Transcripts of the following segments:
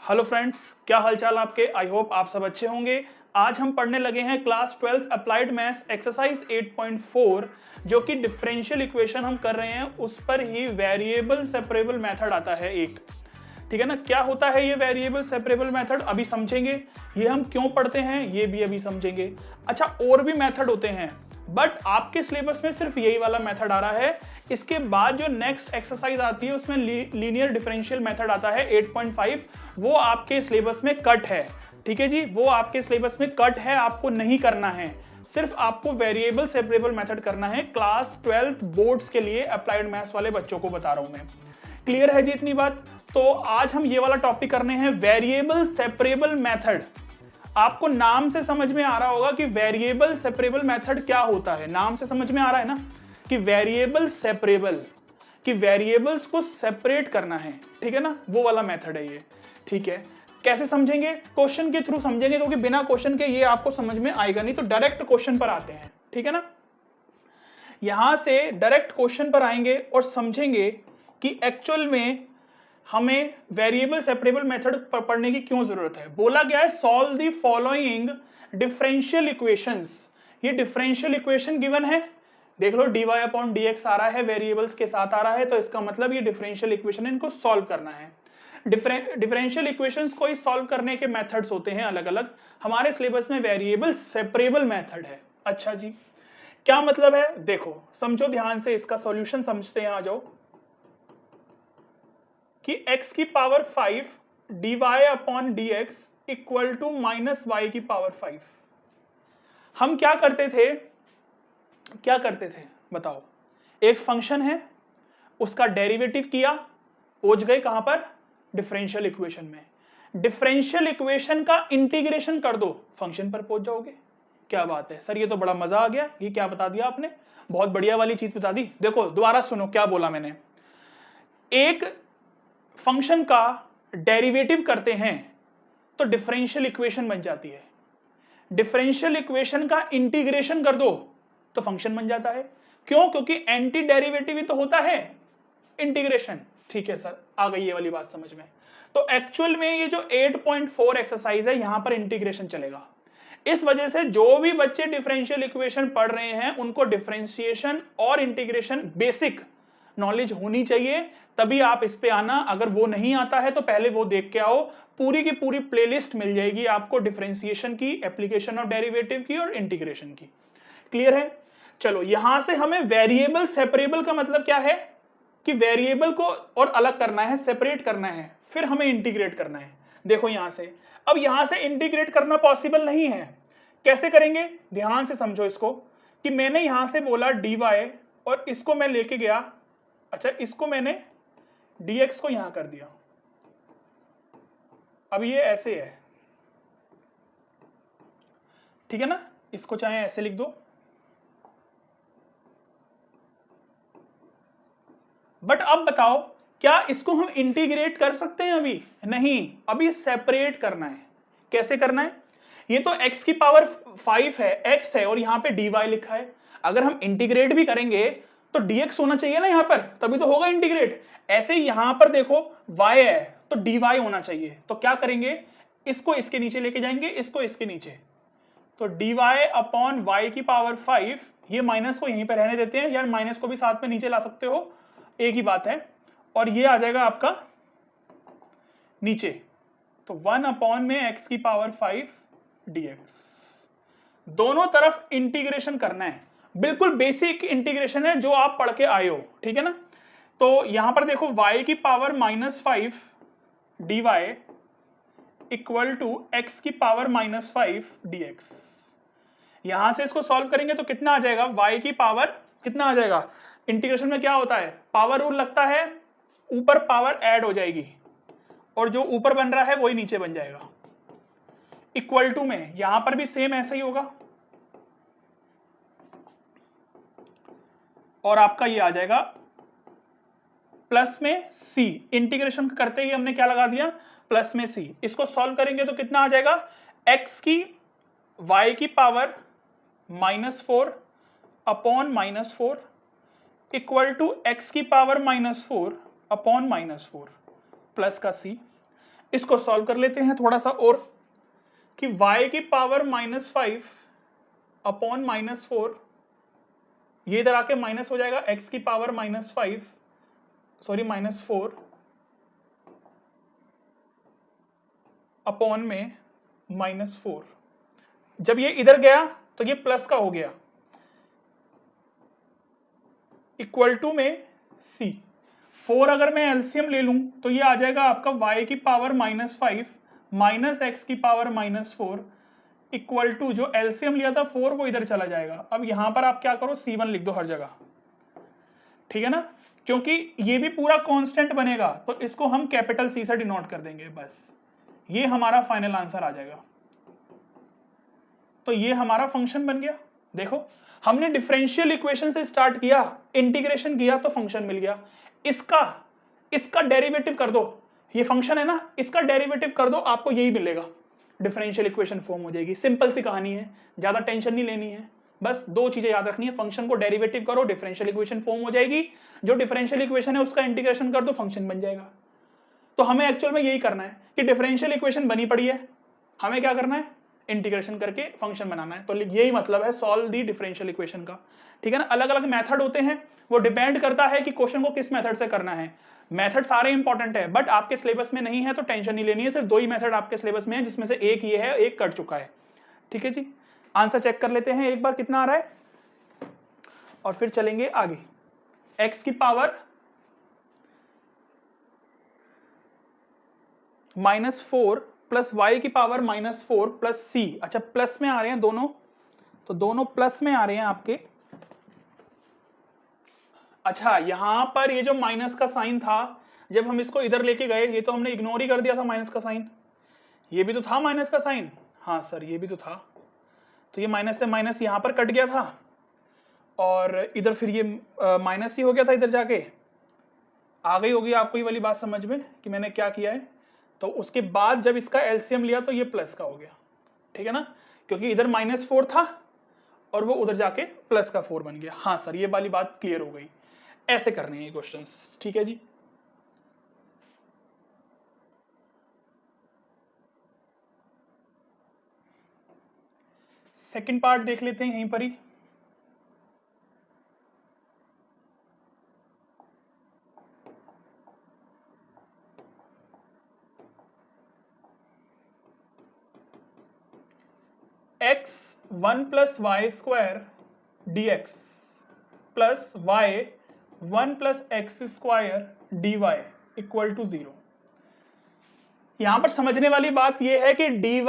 Hello friends, क्या हालचाल आपके। आई होप आप सब अच्छे होंगे। आज हम पढ़ने लगे हैं क्लास 12 अप्लाइड मैथ्स एक्सरसाइज 8.4 जो कि डिफरेंशियल इक्वेशन हम कर रहे हैं। उस पर ही वेरिएबल सेपरेबल मेथड आता है एक, ठीक है ना। क्या होता है ये वेरिएबल सेपरेबल मेथड अभी समझेंगे। ये हम क्यों पढ़ते हैं ये भी अभी समझेंगे। अच्छा, और भी मेथड होते हैं बट आपके सिलेबस में सिर्फ यही वाला मेथड आ रहा है। इसके बाद जो नेक्स्ट एक्सरसाइज आती है उसमें लीनियर डिफरेंशियल मेथड आता है 8.5, वो आपके सिलेबस में कट है। ठीक है जी, वो आपके सिलेबस में कट है, आपको नहीं करना है। सिर्फ आपको वेरिएबल सेपरेबल मेथड करना है। क्लास 12 बोर्ड्स के लिए अप्लाइड मैथ्स वाले बच्चों को बता रहा हूं मैं। क्लियर है जी इतनी बात। तो आज हम ये वाला टॉपिक करने हैं वेरिएबल सेपरेबल मेथड। आपको नाम से समझ में आ रहा होगा कि वेरिएबल सेपरेबल मेथड क्या होता है। नाम से समझ में आ रहा है ना कि वेरिएबल सेपरेबल, कि वेरिएबल्स को सेपरेट करना है, ठीक है ना, वो वाला मेथड है ये। ठीक है, कैसे समझेंगे? क्वेश्चन के थ्रू समझेंगे, क्योंकि बिना क्वेश्चन के ये आपको समझ में आएगा नहीं। तो डायरेक्ट क्वेश्चन पर आते हैं, ठीक है ना। यहां से डायरेक्ट क्वेश्चन पर आएंगे और समझेंगे कि एक्चुअल में हमें वेरिएबल सेपरेबल मेथड पढ़ने की क्यों जरूरत है। बोला गया है solve the following differential equations. ये डिफरेंशियल इक्वेशन गिवन है, देख लो dy अपॉन dx आ रहा है, वेरिएबल्स के साथ आ रहा है, तो इसका मतलब ये डिफरेंशियल इक्वेशन है, इनको सॉल्व करना है। डिफरेंशियल इक्वेशंस को ही सॉल्व करने के मेथड्स होते हैं अलग अलग। हमारे सिलेबस में वेरिएबल सेपरेबल मेथड है। अच्छा जी, क्या मतलब है देखो, समझो ध्यान से, इसका सॉल्यूशन समझते हैं। आ जाओ कि x की power 5 dy upon dx equal to minus y की पावर 5। हम क्या करते थे बताओ। एक फंक्शन है, उसका डेरिवेटिव किया, पहुंच गए कहां पर? डिफरेंशियल इक्वेशन में। डिफरेंशियल इक्वेशन का इंटीग्रेशन कर दो, फंक्शन पर पहुंच जाओगे। क्या बात है सर, ये तो बड़ा मजा आ गया। ये क्या बता दिया आपने, बहुत बढ़िया वाली चीज बता दी। देखो दोबारा सुनो क्या बोला मैंने। एक फंक्शन का डेरिवेटिव करते हैं तो डिफरेंशियल इक्वेशन बन जाती है। डिफरेंशियल इक्वेशन का इंटीग्रेशन कर दो तो फंक्शन बन जाता है। क्यों? क्योंकि एंटी डेरिवेटिव ही तो होता है इंटीग्रेशन। ठीक है सर, आ गई ये वाली बात समझ में। तो एक्चुअल में ये जो 8.4 एक्सरसाइज है, यहां पर इंटीग्रेशन चलेगा। इस वजह से जो भी बच्चे डिफरेंशियल इक्वेशन पढ़ रहे हैं उनको डिफरेंशिएशन और इंटीग्रेशन बेसिक नॉलेज होनी चाहिए, तभी आप इस पे आना। अगर वो नहीं आता है तो पहले वो देख के आओ। पूरी की पूरी प्लेलिस्ट मिल जाएगी आपको डिफरेंशिएशन की, एप्लीकेशन ऑफ डेरिवेटिव की और इंटीग्रेशन की। क्लियर है? चलो, यहां से हमें वेरिएबल सेपरेबल का मतलब क्या है कि वेरिएबल को और अलग करना है, सेपरेट करना है, फिर हमें इंटीग्रेट करना है। देखो यहां से, अब यहां से इंटीग्रेट करना पॉसिबल नहीं है। कैसे करेंगे? ध्यान से समझो इसको, कि मैंने यहां से बोला dy और इसको मैं लेके गया। अच्छा, इसको मैंने dx को यहां कर दिया। अब ये ऐसे है, ठीक है ना। इसको चाहे ऐसे लिख दो, बट अब बताओ क्या इसको हम इंटीग्रेट कर सकते हैं? अभी नहीं, अभी सेपरेट करना है। कैसे करना है? ये तो x की पावर 5 है, x है, और यहां पे dy लिखा है। अगर हम इंटीग्रेट भी करेंगे तो dx होना चाहिए ना यहां पर, तभी तो होगा इंटीग्रेट। ऐसे ही यहां पर देखो y है तो dy होना चाहिए। तो क्या करेंगे, इसको इसके नीचे लेके जाएंगे, इसको इसके नीचे। तो dy अपॉन y की पावर 5, ये माइनस को यहीं पर रहने देते हैं, यार माइनस को भी साथ में नीचे ला सकते हो, एक ही बात है। और ये आ जाएगा आपका नीचे। तो 1 अपॉन में x की पावर 5 dx। दोनों तरफ इंटीग्रेशन करना है, बिल्कुल बेसिक इंटीग्रेशन है जो आप पढ़ के आए हो, ठीक है ना। तो यहां पर देखो y की power -5 dy equal to x की पावर -5 dx। यहां से इसको सॉल्व करेंगे तो कितना आ जाएगा, y की पावर कितना आ जाएगा। इंटीग्रेशन में क्या होता है, पावर रूल लगता है, ऊपर पावर ऐड हो जाएगी और जो ऊपर बन रहा है वही नीचे बन जाएगा। इक्वल टू में यहां पर भी सेम ऐसा ही होगा, और आपका ये आ जाएगा प्लस में c। इंटीग्रेशन करते ही हमने क्या लगा दिया, प्लस में c। इसको सॉल्व करेंगे तो कितना आ जाएगा, x की y की power -4 upon -4 equal to x की पावर -4 अपॉन -4 प्लस का c। इसको सॉल्व कर लेते हैं थोड़ा सा और, कि y की पावर -5 अपॉन -4, ये इधर आके माइनस हो जाएगा, x की पावर -4 अपॉन में -4। जब ये इधर गया तो ये प्लस का हो गया, इक्वल टू में c। 4 अगर मैं एलसीएम ले लूं तो ये आ जाएगा आपका y की पावर -5 माइनस एक्स की पावर -4 इक्वल टू, जो एलसीएम लिया था 4 वो इधर चला जाएगा। अब यहां पर आप क्या करो, C1 लिख दो हर जगह, ठीक है ना, क्योंकि ये भी पूरा कांस्टेंट बनेगा तो इसको हम कैपिटल C से डिनोट कर देंगे, बस ये हमारा फाइनल आंसर आ जाएगा। तो ये हमारा फंक्शन बन गया। देखो हमने डिफरेंशियल इक्वेशन से स्टार्ट किया, इंटीग्रेशन किया तो फंक्शन मिल गया। इसका डेरिवेटिव कर दो, ये फंक्शन है ना, इसका डेरिवेटिव कर दो, आपको यही मिलेगा, डिफरेंशियल इक्वेशन फॉर्म हो जाएगी। सिंपल सी कहानी है, ज्यादा टेंशन नहीं लेनी है, बस दो चीजें याद रखनी है, फंक्शन को डेरिवेटिव करो, डिफरेंशियल इक्वेशन फॉर्म हो जाएगी, जो डिफरेंशियल इक्वेशन है उसका इंटीग्रेशन कर दो, फंक्शन बन जाएगा। तो हमें एक्चुअल में यही करना है कि डिफरेंशियल इक्वेशन बनी पड़ी है, हमें क्या करना है, इंटीग्रेशन करके फंक्शन बनाना है। तो यही मतलब है सॉल्व दी डिफरेंशियल इक्वेशन का, ठीक है ना। अलग अलग मेथड होते हैं, वो डिपेंड करता है कि क्वेश्चन को किस मेथड से करना है। मेथड सारे इंपॉर्टेंट है, बट आपके सिलेबस में नहीं है तो टेंशन नहीं लेनी है, सिर्फ 2 ही मेथड आपके सिलेबस में है, जिसमें से एक ये है, एक कट चुका है, ठीक है जी। आंसर चेक कर लेते हैं एक बार कितना आ रहा है और फिर चलेंगे आगे। x की पावर -4 प्लस y की पावर -4 प्लस c, अच्छा प्लस में आ रहे हैं दोनों, तो दोनों प्लस में आ रहे हैं आपके। अच्छा यहां पर ये जो माइनस का साइन था, जब हम इसको इधर लेके गए, ये तो हमने इग्नोर ही कर दिया था माइनस का साइन, ये भी तो था माइनस का साइन, हाँ सर ये भी तो था, तो ये माइनस से माइनस यहां पर कट गया था और इधर फिर ये माइनस ही हो गया था, इधर जाके आ गई होगी आपको ये वाली बात समझ में कि मैंने क्या किया है। तो उसके बाद जब इसका एलसीएम लिया तो ये प्लस का हो गया, ठीक है ना, क्योंकि इधर -4 था और वो उधर जाके प्लस का 4 बन गया। हाँ सर ये वाली बात क्लियर हो गई, ऐसे करने हैं क्वेश्चंस, ठीक है जी। सेकंड पार्ट देख लेते हैं यहीं पर ही। x1 plus Y square dx plus y1 plus X square dy equal to 0। यहां पर समझने वाली बात यह है कि dy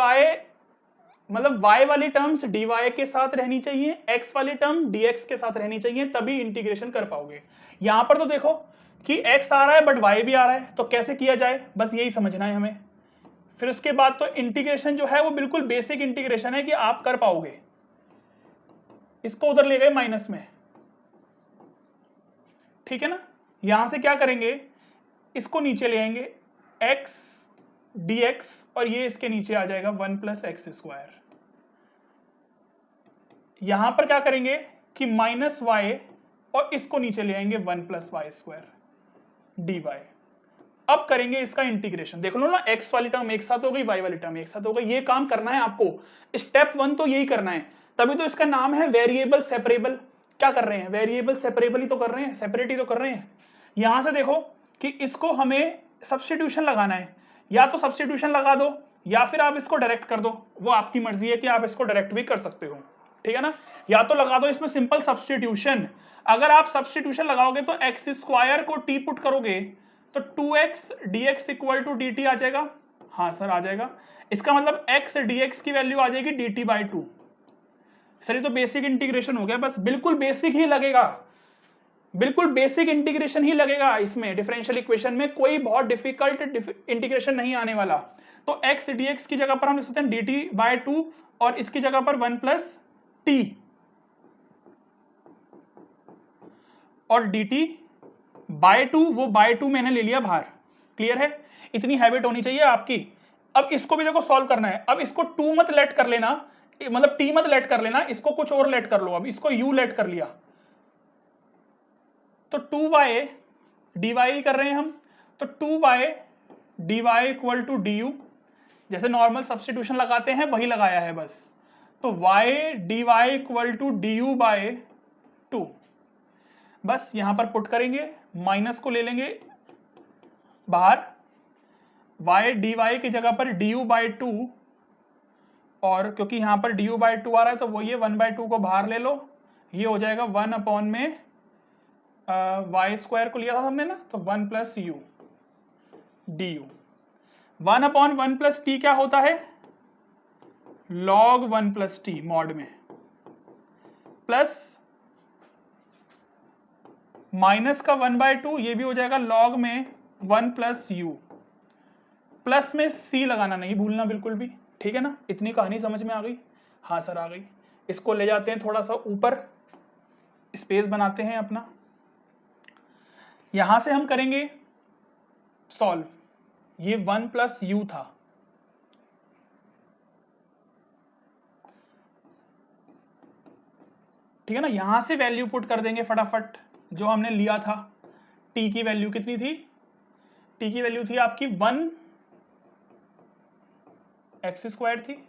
मतलब y वाली टर्म्स dy के साथ रहनी चाहिए, x वाली टर्म dx के साथ रहनी चाहिए, तभी इंटीग्रेशन कर पाओगे। यहां पर तो देखो कि x आ रहा है बट y भी आ रहा है, तो कैसे किया जाए, बस यही समझना है हमें। फिर उसके बाद तो इंटीग्रेशन जो है वो बिल्कुल बेसिक इंटीग्रेशन है कि आप कर पाओगे। इसको उधर ले गए माइनस में, ठीक है ना, यहां से क्या करेंगे, इसको नीचे ले आएंगे x dx और ये इसके नीचे आ जाएगा 1 प्लस एक्स स्क्वायर। यहां पर क्या करेंगे कि माइनस y और इसको नीचे ले आएंगे 1 plus Y square D Y. अब करेंगे इसका इंटीग्रेशन, देख लो ना, x वाली टर्म एक साथ हो गई, y वाली टर्म एक साथ हो गई, ये काम करना है आपको, स्टेप 1 तो यही करना है, तभी तो इसका नाम है वेरिएबल सेपरेबल। क्या कर रहे हैं, वेरिएबल सेपरेबल ही तो कर रहे हैं, सेपरेट ही तो कर रहे हैं। यहां से देखो कि इसको हमें सब्स्टिट्यूशन लगाना है, या तो सब्स्टिट्यूशन लगा दो या फिर आप इसको डायरेक्ट कर दो, वो आपकी मर्जी है कि आप इसको डायरेक्ट भी कर सकते हो, ठीक है ना। या तो लगा दो इसमें सिंपल सब्स्टिट्यूशन, अगर आप सब्स्टिट्यूशन लगाओगे तो एक्स स्क्वायर को टी पुट करोगे तो 2x dx equal to dt आ जाएगा, हाँ सर आ जाएगा। इसका मतलब x dx की वैल्यू आ जाएगी dt बाई 2। सर ये तो बेसिक इंटीग्रेशन हो गया, बस बिल्कुल बेसिक ही लगेगा, बिल्कुल बेसिक इंटीग्रेशन ही लगेगा इसमें, डिफरेंशियल इक्वेशन में कोई बहुत डिफिकल्ट इंटीग्रेशन नहीं आने वाला। तो x dx की जगह पर हम लिख सकते हैं dt बाई 2 और इसकी जगह पर 1 प्लस टी और dt बाय 2, वो बाय 2 मैंने ले लिया बाहर, क्लियर है, इतनी हैबिट होनी चाहिए आपकी। अब इसको भी देखो सॉल्व करना है, अब इसको 2 मत लेट कर लेना, मतलब t मत लेट कर लेना, इसको कुछ और लेट कर लो, अब इसको u लेट कर लिया तो 2y dy कर रहे हैं हम, तो 2y D Y equal to D U, जैसे नॉर्मल सब्सटीट्यूशन लगाते हैं वही लगाया है बस। तो y D Y equal to D U by 2, बस यहां पर पुट करेंगे, माइनस को ले लेंगे बाहर, y डी वाई की जगह पर डी यू बाई 2, और क्योंकि यहां पर डी यू बाई 2 आ रहा है तो वो ये 1/2 को बाहर ले लो, ये हो जाएगा 1 अपॉन में वाई स्क्वायर को लिया था हमने ना, तो 1 plus U D you. 1 upon 1 plus T क्या होता है, log 1 प्लस टी मॉड में, प्लस माइनस का 1/2, ये भी हो जाएगा log में 1 प्लस यू, प्लस में सी लगाना नहीं भूलना बिल्कुल भी, ठीक है ना। इतनी कहानी समझ में आ गई? हाँ सर आ गई। इसको ले जाते हैं थोड़ा सा ऊपर, स्पेस बनाते हैं अपना, यहां से हम करेंगे सॉल्व। ये 1 प्लस यू था, ठीक है ना। यहां से वैल्यू पुट कर देंगे फटाफट, जो हमने लिया था। टी की वैल्यू कितनी थी, टी की वैल्यू थी आपकी 1 एक्स स्क्वायर थी,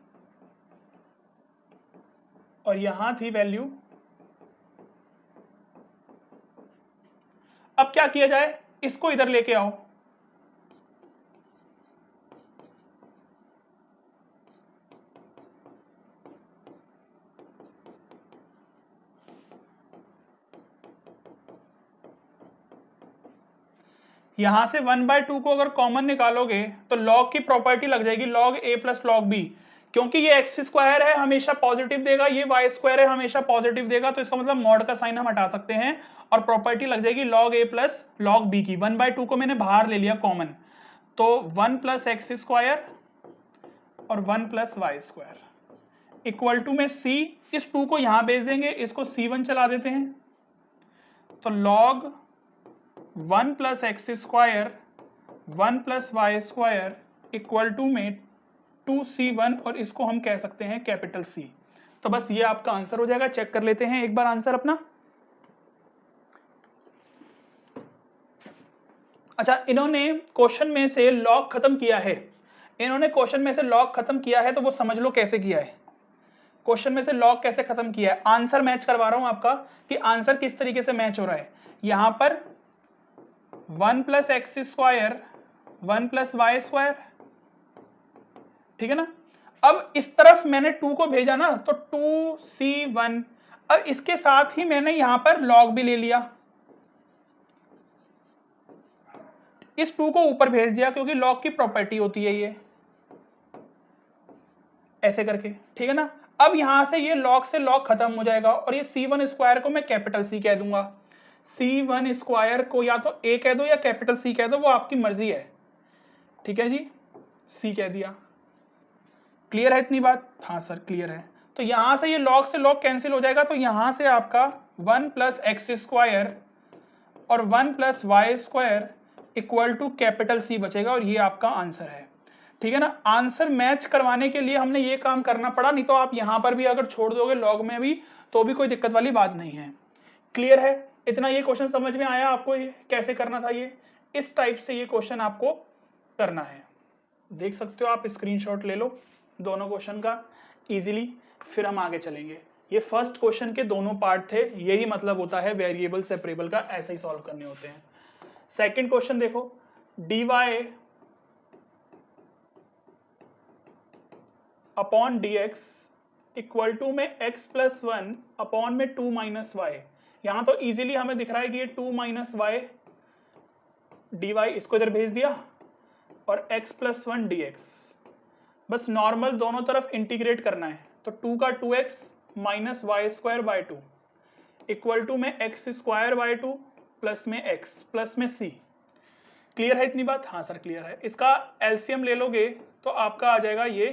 और यहां थी वैल्यू। अब क्या किया जाए, इसको इधर लेके आओ, यहां से 1/2 को अगर कॉमन निकालोगे तो log की प्रॉपर्टी लग जाएगी, log a plus log b, क्योंकि ये एक्स स्क्वायर है हमेशा पॉजिटिव देगा, ये वाई स्क्वायर है हमेशा पॉजिटिव देगा, तो इसका मतलब मॉड का साइन हम हटा सकते हैं और प्रॉपर्टी लग जाएगी log a plus log b की। 1/2 को मैंने बाहर ले लिया कॉमन, तो 1 प्लस एक्स स्क्वायर और 1 plus Y square equal to में c, इस 2 को यहां भेज देंगे, इसको c1 चला देते हैं, तो log 1 plus X square 1 plus Y square equal to में 2c1, और इसको हम कह सकते हैं कैपिटल C। तो बस ये आपका आंसर हो जाएगा। चेक कर लेते हैं एक बार आंसर अपना। अच्छा, इन्होंने क्वेश्चन में से लॉग खत्म किया है, इन्होंने क्वेश्चन में से लॉग खत्म किया है, तो वो समझ लो कैसे किया है। क्वेश्चन में से लॉग कैसे खत्म किया है, आंसर मैच करवा रहा हूं आपका कि आंसर किस तरीके से मैच हो रहा है। यहां पर 1 plus X square 1 plus Y square, ठीक है ना। अब इस तरफ मैंने 2 को भेजा ना, तो 2c1, अब इसके साथ ही मैंने यहां पर log भी ले लिया, इस 2 को ऊपर भेज दिया, क्योंकि log की प्रॉपर्टी होती है ये, ऐसे करके, ठीक है ना। अब यहां से ये log से log खत्म हो जाएगा, और ये c1 स्क्वायर को मैं कैपिटल C कह दूंगा। c1 स्क्वायर को या तो a कह दो या कैपिटल C कह दो, वो आपकी मर्जी है, ठीक है जी। C कह दिया। क्लियर है इतनी बात? हाँ सर क्लियर है। तो यहां से ये log से log कैंसिल हो जाएगा, तो यहां से आपका 1 प्लस एक्स स्क्वायर और 1 plus Y square equal to capital C बचेगा, और ये आपका आंसर है, ठीक है ना। आंसर मैच करवाने के लिए हमने ये काम करना पड़ा, नहीं तो आप यहां पर भी अगर छोड़ दोगे log में भी तो भी कोई दिक्कत वाली बात नहीं है। क्लियर है इतना? ये क्वेश्चन समझ में आया आपको, ये कैसे करना था? ये इस टाइप से ये क्वेश्चन आपको करना है। देख सकते हो आप, स्क्रीनशॉट ले लो दोनों क्वेश्चन का इजीली, फिर हम आगे चलेंगे। ये फर्स्ट क्वेश्चन के दोनों पार्ट थे, यही मतलब होता है वेरिएबल सेपरेबल का, ऐसे ही सॉल्व करने होते हैं। सेकंड क्वेश्चन देखो, dy upon dx equal to में x प्लस 1 अपॉन में 2 माइनस वाई। यहां तो इजीली हमें दिख रहा है कि ये 2 माइनस वाई dy, इसको इधर भेज दिया, और x प्लस 1 dx, बस नॉर्मल दोनों तरफ इंटीग्रेट करना है, तो 2 का 2x minus y square by 2 equal to में एक्स स्क्वायर बाई 2 प्लस में x प्लस में c। क्लियर है इतनी बात? हाँ सर क्लियर है। इसका एलसीएम ले लोगे तो आपका आ जाएगा ये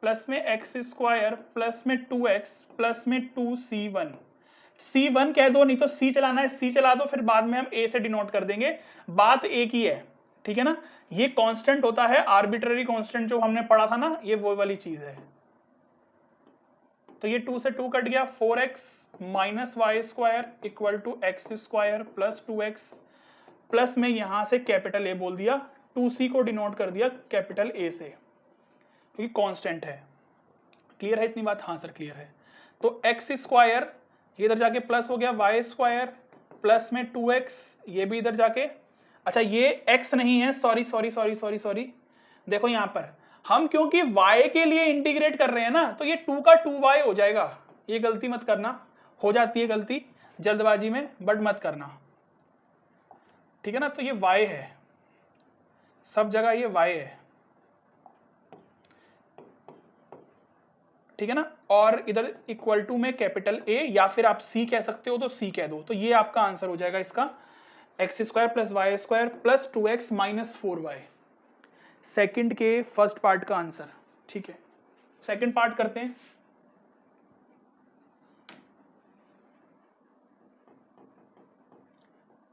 प्लस में एक्स स्क्वायर प्लस में 2x प्लस में 2c1। c1 कह दो, नहीं तो c चलाना है c चला दो, फिर बाद में हम a से डिनोट कर देंगे, बात एक ही है, ठीक है ना। ये कांस्टेंट होता है, आर्बिट्ररी कांस्टेंट जो हमने पढ़ा था ना, ये वो वाली चीज है। तो ये 2 से 2 कट गया, 4x minus y square equal to x square plus 2x plus में यहां से कैपिटल A बोल दिया 2c को डिनोट कर दिया कैपिटल A से, क्योंकि कांस्टेंट है। क्लियर है इतनी बात? हाँ सर क्लियर है। तो एक्स स्क्वायर ये इधर जाके प्लस हो गया, वाई स्क्वायर प्लस में 2x, ये भी इधर जाके, अच्छा ये x नहीं है, सॉरी, देखो यहाँ पर हम क्योंकि y के लिए इंटीग्रेट कर रहे हैं ना, तो ये 2 का 2y हो जाएगा। ये गलती मत करना, हो जाती है गलती जल्दबाजी में, बट मत करना, ठीक है ना। तो ये y है, सब जगह ये y है, ठीक है ना। और इधर इक्वल टू में कैपिटल A, या फिर आप C कह सकते हो तो C कह दो। तो ये आपका आंसर हो जाएगा इसका, x square plus Y square plus 2x minus 4y, second के फर्स्ट पार्ट का आंसर। ठीक है, सेकेंड पार्ट करते हैं।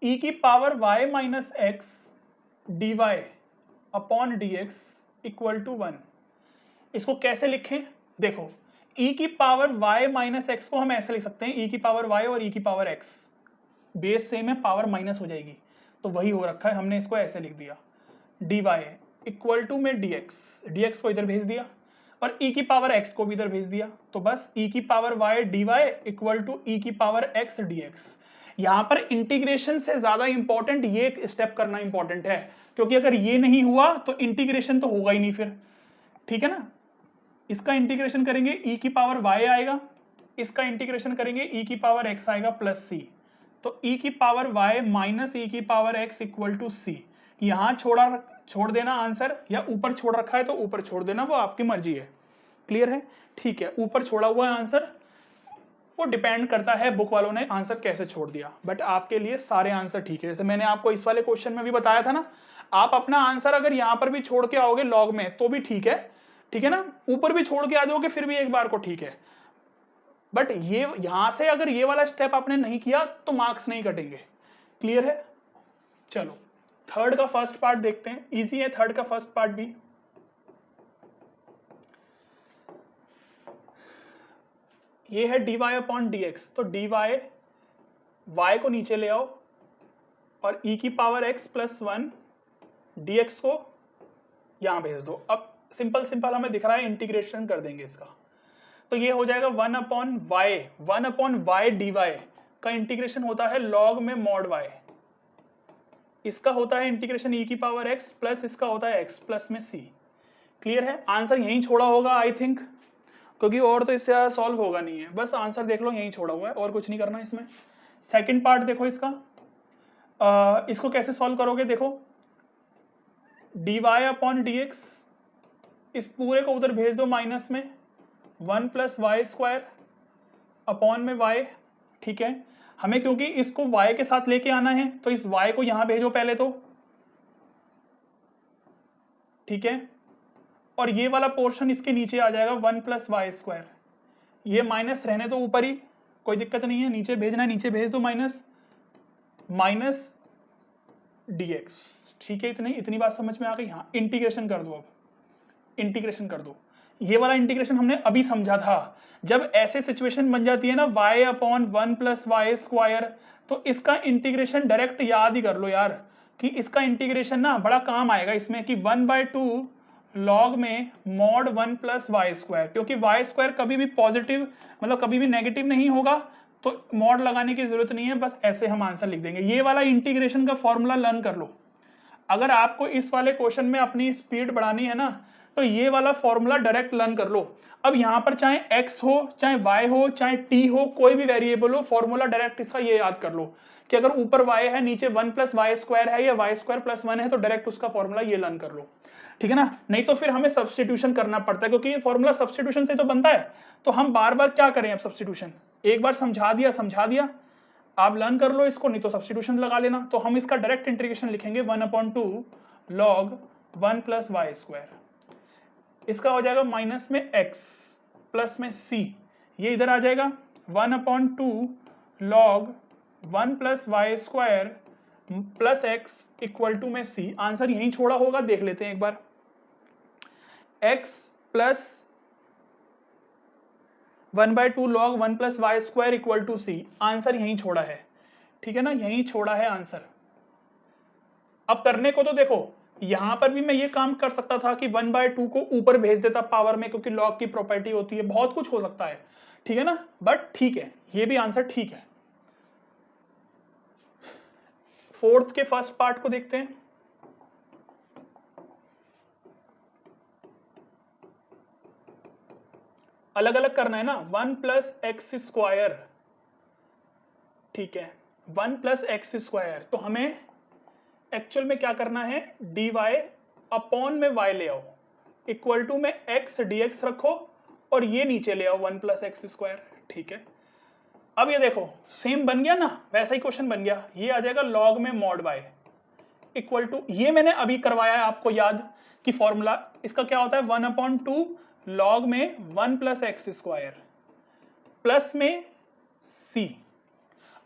e की power y minus x d y upon d x equal to 1। इसको कैसे लिखें? देखो e की पावर y माइनस एक्स को हम ऐसे लिख सकते हैं, e की पावर y और e की पावर x, बेस सेम है, पावर माइनस हो जाएगी, तो वही हो रखा है, हमने इसको ऐसे लिख दिया। dy इक्वल टू में dx को इधर भेज दिया और e की पावर x को भी इधर भेज दिया, तो बस e की power y dy equal to e की पावर x dx। यहाँ पर इंटीग्रेशन से ज्यादा इंपॉर्टेंट ये स्टेप करना इंपॉर्टेंट है, क्योंकि अगर ये नहीं हुआ तो इंटीग्रेशन तो होगा ही नहीं फिर, ठीक है ना। इसका इंटीग्रेशन करेंगे e की पावर y आएगा, इसका इंटीग्रेशन करेंगे e की पावर x आएगा प्लस c, तो e की पावर y माइनस e की power x equal to c। यहाँ छोड़ देना आंसर, या ऊपर छोड़ रखा है तो ऊपर छोड़ देना, वो आपकी मर्जी है। क्लियर है? ठीक है, ऊपर छोड़ा हुआ है आंसर, वो डिपेंड करता है बुक वालों ने आंसर कैसे छोड़ दिया, बट आपके लिए सारे आंसर ठीक है। जैसे मैंने आपको इस वाले क्वेश्चन में भी बताया था ना, आप अपना आंसर अगर यहाँ पर भी छोड़ के आओगे लॉग में तो भी ठीक है, ठीक है ना। ऊपर भी छोड़ के आ जाओगे फिर भी एक बार को ठीक है, बट ये यहां से अगर ये वाला स्टेप आपने नहीं किया तो मार्क्स नहीं कटेंगे। क्लियर है? चलो थर्ड का फर्स्ट पार्ट देखते हैं, इजी है थर्ड का फर्स्ट पार्ट भी। ये है dy अपॉन dx, तो dy y को नीचे ले आओ और e की पावर x प्लस 1 dx को यहां भेज दो। अब सिंपल हमें दिख रहा है, इंटीग्रेशन कर देंगे इसका, तो ये हो जाएगा 1 अपॉन y dy का इंटीग्रेशन होता है लॉग में मॉड y, इसका होता है इंटीग्रेशन e की पावर x प्लस इसका होता है x प्लस में c। क्लियर है? आंसर यहीं छोड़ा होगा आई थिंक, क्योंकि और तो इससे ज़्यादा सॉल्व होगा नहीं है, बस आंसर देख लो यहीं छोड़ा हुआ है और कुछ नहीं करना इसमें। सेकंड पार्ट देखो इसका, इसको कैसे सॉल्व करोगे? देखो dy अपॉन dx, इस पूरे को उधर भेज दो माइनस में, 1 प्लस वाई स्क्वायर अपॉन में y, ठीक है। हमें क्योंकि इसको y के साथ लेके आना है तो इस y को यहां भेजो पहले तो, ठीक है, और ये वाला पोर्शन इसके नीचे आ जाएगा 1 प्लस वाई स्क्वायर, ये माइनस रहने तो ऊपर ही, कोई दिक्कत नहीं है, नीचे भेजना है नीचे भेज दो माइनस dx, ठीक है। इतनी बात समझ में आ गई? हाँ, इंटीग्रेशन कर दो, अब इंटीग्रेशन कर दो। ये वाला इंटीग्रेशन हमने अभी समझा था, जब ऐसे सिचुएशन बन जाती है ना y upon 1 plus Y square, तो इसका इंटीग्रेशन डायरेक्ट याद ही कर लो यार, कि इसका इंटीग्रेशन ना बड़ा काम आएगा इसमें, कि 1/2 लॉग में मॉड 1 प्लस वाई स्क्वायर, क्योंकि वाई स्क्वायर कभी भी पॉजिटिव मतलब कभी भी नेगेटिव नहीं होगा, तो मॉड लगाने की जरूरत नहीं है, बस ऐसे हम आंसर लिख देंगे। ये वाला इंटीग्रेशन का फॉर्मूला लर्न कर लो, अगर आपको इस वाले क्वेश्चन में अपनी स्पीड बढ़ानी है ना, तो ये वाला फॉर्मूला डायरेक्ट लर्न कर लो। अब यहाँ पर चाहे x हो चाहे y हो चाहे t हो, कोई भी वेरिएबल हो, फॉर्मूला डायरेक्ट इसका ये याद कर लो कि अगर ऊपर y है नीचे 1 प्लस वाई स्क्वायर है या y स्क्वायर प्लस 1 है, तो डायरेक्ट उसका फॉर्मूला ये लर्न कर लो, ठीक है ना। नहीं तो फिर हमें सब्स्टिट्यूशन करना पड़ता है, क्योंकि ये फॉर्मूला सब्स्टिट्यूशन से तो बनता है, तो हम बार बार क्या करें अब सब्स्टिट्यूशन, एक बार समझा दिया आप लर्न कर लो इसको, नहीं तो सब्स्टिट्यूशन लगा लेना। तो हम इसका डायरेक्ट इंटीग्रेशन लिखेंगे 1/2 लॉग 1 प्लस वाई स्क्वायर, इसका हो जाएगा माइनस में x प्लस में c, ये इधर आ जाएगा 1/2 log 1 plus Y square plus x equal to में c। आंसर यहीं छोड़ा होगा, देख लेते हैं एक बार, x plus 1/2 log 1 plus Y square equal to c, answer यहीं छोड़ा है, ठीक है ना, यहीं छोड़ा है आंसर। अब करने को तो देखो यहां पर भी मैं ये काम कर सकता था कि 1/2 को ऊपर भेज देता पावर में, क्योंकि लॉग की प्रॉपर्टी होती है, बहुत कुछ हो सकता है, ठीक है ना, बट ठीक है, ये भी आंसर ठीक है। फोर्थ के फर्स्ट पार्ट को देखते हैं। अलग अलग करना है ना, 1 + x², ठीक है, 1 + x², तो हमें एक्चुअल में क्या करना है, dy अपॉन में y ले आओ, इक्वल टू में x dx रखो और ये नीचे ले आओ 1 + x², ठीक है। अब ये देखो सेम बन गया ना, वैसा ही क्वेश्चन बन गया, ये आ जाएगा log में mod y इक्वल टू, ये मैंने अभी करवाया है आपको याद कि फॉर्मूला इसका क्या होता है, 1/2 log में 1 + x² प्लस में c।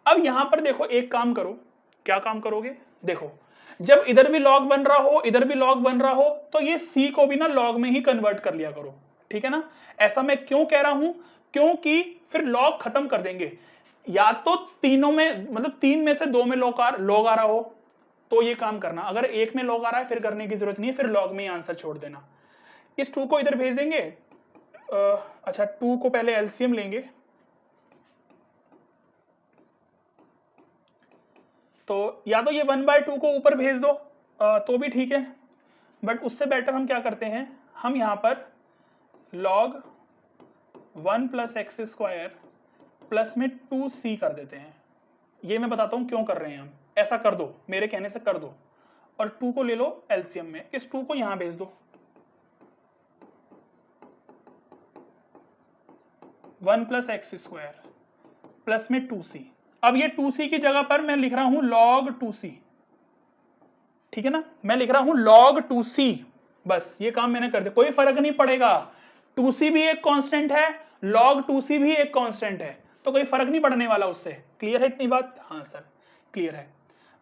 अब यहां पर देखो एक काम करो, क्या काम करोगे, देखो जब इधर भी log बन रहा हो, इधर भी log बन रहा हो, तो ये c को भी ना log में ही कन्वर्ट कर लिया करो, ठीक है ना। ऐसा मैं क्यों कह रहा हूं, क्योंकि फिर log खत्म कर देंगे, या तो तीनों में मतलब 3 में से 2 में log आ रहा हो तो ये काम करना, अगर एक में log आ रहा है फिर करने की जरूरत नहीं है, फिर log में ही आंसर छोड़ देना। इस 2 को इधर भेज देंगे, अच्छा 2 को पहले एलसीएम लेंगे, तो या तो ये 1/2 को ऊपर भेज दो तो भी ठीक है, बट उससे बेटर हम क्या करते हैं, हम यहां पर log 1 + x² प्लस में 2c कर देते हैं। ये मैं बताता हूं क्यों कर रहे हैं हम, ऐसा कर दो, मेरे कहने से कर दो, और 2 को ले लो एलसीएम में, इस 2 को यहां भेज दो, 1 + x² प्लस में 2c। अब ये 2c की जगह पर मैं लिख रहा हूं log 2c, ठीक है ना, मैं लिख रहा हूं log 2c, बस ये काम मैंने कर दिया, कोई फर्क नहीं पड़ेगा, 2c भी एक कांस्टेंट है, log 2c भी एक कांस्टेंट है, तो कोई फर्क नहीं पड़ने वाला उससे। क्लियर है इतनी बात, हाँ सर क्लियर है।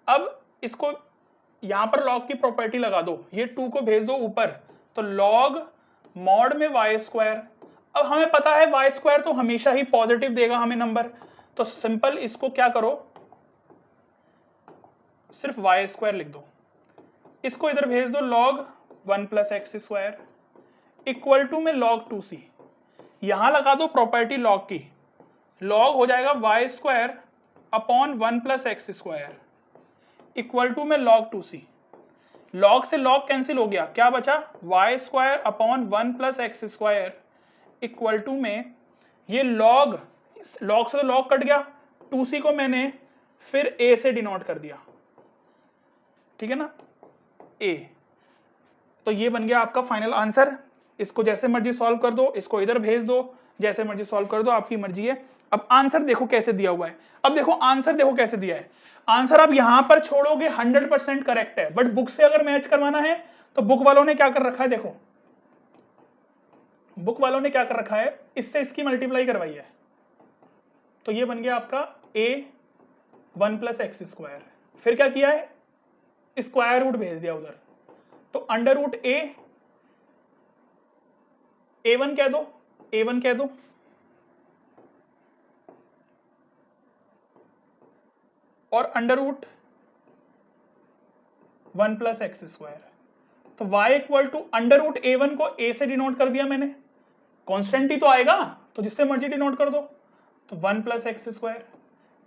अब इसको यहां पर log की प्रॉपर्टी लगा दो, ये 2 को भेज दो ऊपर, तो log mod में y², अब हमें पता है y² तो हमेशा ही पॉजिटिव देगा हमें नंबर, तो सिंपल इसको क्या करो, सिर्फ y² लिख दो, इसको इधर भेज दो log 1 + x² इक्वल टू में log 2c, यहां लगा दो प्रॉपर्टी log की, log हो जाएगा y² upon 1 + x² equal to में log 2c, log से log कैंसिल हो गया, क्या बचा y² upon 1 + x² equal to में ये log से तो log कट गया, 2c को मैंने फिर a से डिनोट कर दिया, ठीक है ना, a, तो ये बन गया आपका फाइनल आंसर। इसको जैसे मर्जी सॉल्व कर दो, इसको इधर भेज दो, जैसे मर्जी सॉल्व कर दो, आपकी मर्जी है। अब आंसर देखो कैसे दिया हुआ है, अब देखो आंसर देखो कैसे दिया है, आंसर अब यहां पर छोड़ोगे 100% करेक्ट है, बट बुक से अगर मैच करवाना है तो बुक वालों ने क्या कर रखा है, देखो बुक वालों ने क्या कर रखा है, इससे इसकी मल्टीप्लाई करवाई है, तो ये बन गया आपका a 1 + x², फिर क्या किया है, स्क्वायर रूट भेज दिया उधर, तो अंडर रूट a1 कह दो, a1 कह दो, और अंडर रूट 1 + x², तो y equal to under root a1 को a से डिनोट कर दिया मैंने, कांस्टेंट ही तो आएगा, तो जिससे मर्जी डिनोट कर दो, तो 1 + x²।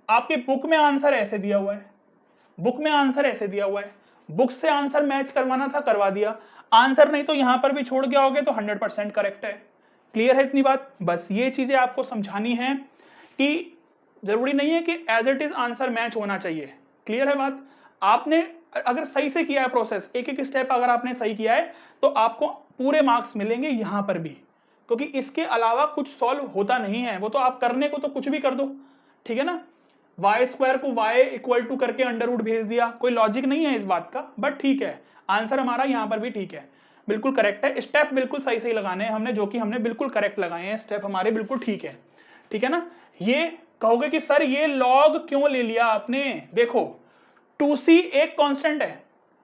आपके बुक में आंसर ऐसे दिया हुआ है, बुक में आंसर ऐसे दिया हुआ है, बुक से आंसर मैच करवाना था करवा दिया, आंसर नहीं तो यहां पर भी छोड़ के आओगे तो 100% करेक्ट है। क्लियर है इतनी बात, बस ये चीजें आपको समझानी है कि जरूरी नहीं है कि as it is answer match होना चाहिए। क्लियर है बात, आपने अगर सही से किया है प्रोसेस, एक एक स्टेप अगर आपने सही किया है तो आपको पूरे मार्क्स मिलेंगे यहां पर भी, क्योंकि इसके अलावा कुछ सॉल्व होता नहीं है, वो तो आप करने को तो कुछ भी कर दो, ठीक है ना, y² को y इक्वल टू करके अंडर रूट भेज दिया, कोई लॉजिक नहीं है इस बात का, बट ठीक है, आंसर हमारा यहां पर भी ठीक है, बिल्कुल करेक्ट है, स्टेप बिल्कुल सही सही लगाने हैं हमने, जो कि हमने बिल्कुल करेक्ट लगाए हैं, स्टेप हमारे बिल्कुल ठीक है, ठीक है ना। ये कहोगे कि सर ये log क्यों ले लिया आपने, देखो 2c एक कांस्टेंट है,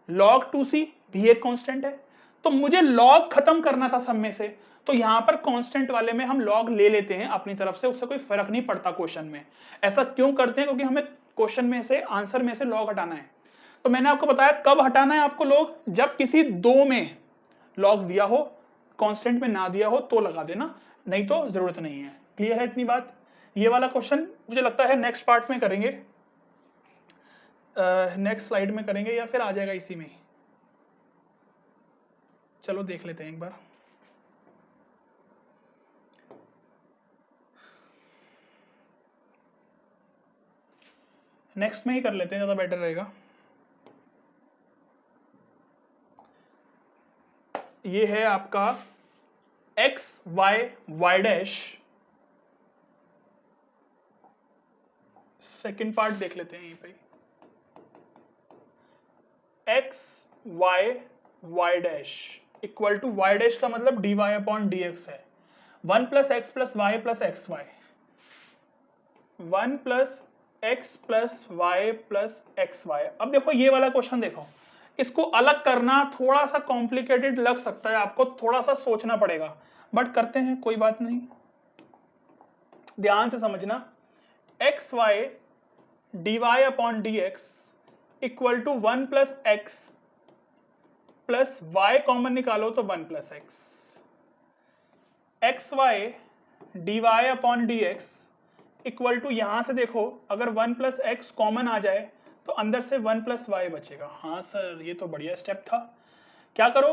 log 2c भी एक कांस्टेंट है, तो मुझे log खत्म करना था सब में से, तो यहां पर कांस्टेंट वाले में हम log ले लेते हैं अपनी तरफ से, उससे कोई फर्क नहीं पड़ता क्वेश्चन में। ऐसा क्यों करते हैं, क्योंकि हमें क्वेश्चन में से आंसर में से log हटाना है, तो मैंने आपको बताया कब हटाना है आपको log, जब किसी दो में log दिया हो, कांस्टेंट में ना दिया हो तो लगा देना, नहीं तो जरूरत नहीं है। क्लियर है इतनी बात? ये वाला क्वेश्चन मुझे लगता है नेक्स्ट पार्ट में करेंगे, नेक्स्ट स्लाइड में करेंगे या फिर आ जाएगा इसी में। चलो देख लेते हैं एक बार। नेक्स्ट में ही कर लेते हैं, ज्यादा बेटर रहेगा। ये है आपका x y y dash, second part देख लेते हैं यहीं पे। x y y dash equal to y dash का मतलब dy अपॉन dx है, 1 plus x plus y plus x y, 1 plus x plus y plus x y. अब देखो ये वाला क्वेश्चन देखो, इसको अलग करना थोड़ा सा कॉम्प्लिकेटेड लग सकता है आपको, थोड़ा सा सोचना पड़ेगा, बट करते हैं, कोई बात नहीं। ध्यान से समझना, x y d y upon d x equal to 1 plus x plus y, common निकालो तो 1 plus x, x y d y upon d x equal to, यहां से देखो अगर 1 प्लस एक्स कॉमन आ जाए तो अंदर से 1 प्लस वाई बचेगा। हाँ सर ये तो बढ़िया स्टेप था। क्या करो,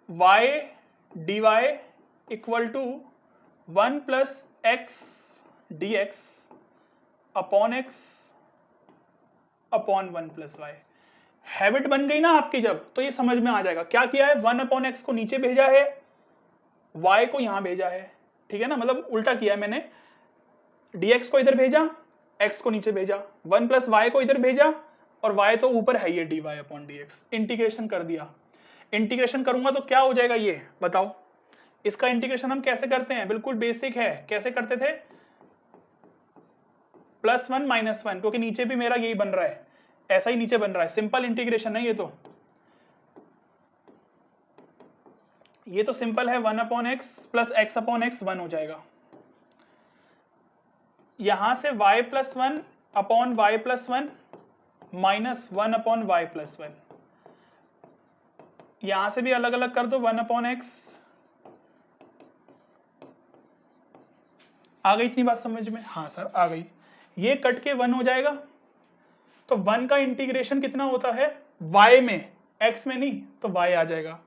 y D Y equal to 1 plus x d x upon x upon 1 plus y. Habit बन गई ना आपकी जब, तो ये समझ में आ जाएगा। क्या किया है, 1 अपॉन एक्स को नीचे भेजा है, y को यहां भेजा है, ठीक है ना, मतलब उल्टा किया है मैंने, dx को इधर भेजा, x को नीचे भेजा, 1 प्लस वाई को इधर भेजा और y तो ऊपर है ये dy अपॉन dx, इंटीग्रेशन कर दिया। इंटीग्रेशन करूंगा तो क्या हो जाएगा ये बताओ, इसका इंटीग्रेशन हम कैसे करते हैं, बिल्कुल बेसिक है, कैसे करते थे, +1 -1, क्योंकि नीचे भी मेरा यही बन रहा है, ऐसा ही नीचे बन रहा है, सिंपल इंटीग्रेशन है ये तो सिंपल है, 1 upon x plus x upon x 1 हो जाएगा, यहां से y plus 1 upon y plus 1 minus 1 upon y plus 1, यहां से भी अलग अलग कर दो, 1 अपॉन एक्स। आ गई इतनी बात समझ में? हाँ सर आ गई। ये कट के 1 हो जाएगा, तो 1 का इंटीग्रेशन कितना होता है, y में, x में नहीं, तो y आ जाएगा,